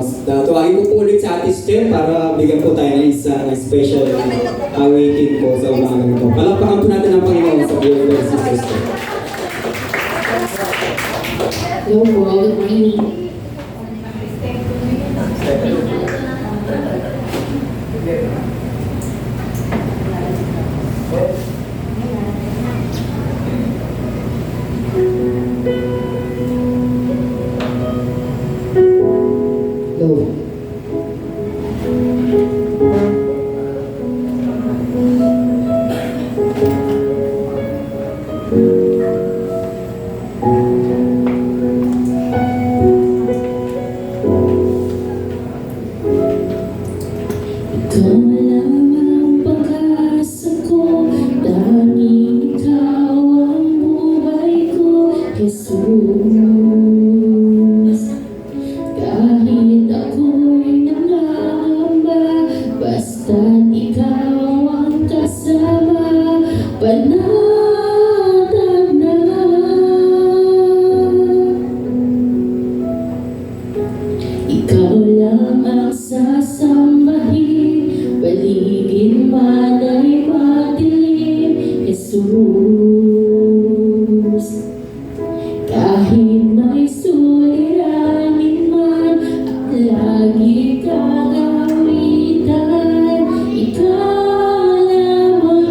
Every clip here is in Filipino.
Tawagin ko po ulit sa Ate Esther para bigyan po tayo ng isang special awaiting po sa umaga nito. Palakpakan po natin ang Panginoon sa buhay ko si Esther. Hello po, good morning. Hello. Ikaw lamang ang pag-asa ko, tanging ikaw ang buhay ko, Jesus. Kahit ako'y nangangamba, basta't ikaw ang kasama, panatag na. Ikaw lang ang sasambahin, paligid man ay madilim, Jesus. Kahit may suliranin man, lagi kang awitan, ikaw lamang.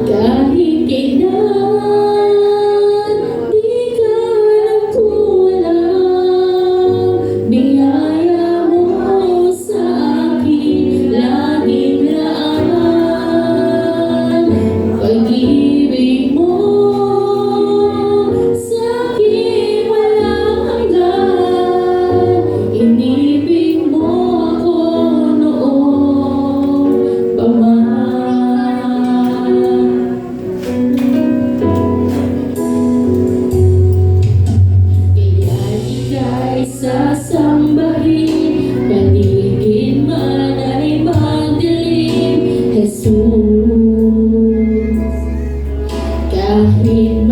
Kahit kailan, di ka nagkulang, biyaya mo sa akin, laging laan. Pag-ibig mo sa akin walang hanggan, inibig mo ako noon pa man. Kaya't ika'y sasambahin, paligid man ay madilim, Jesus. Kahit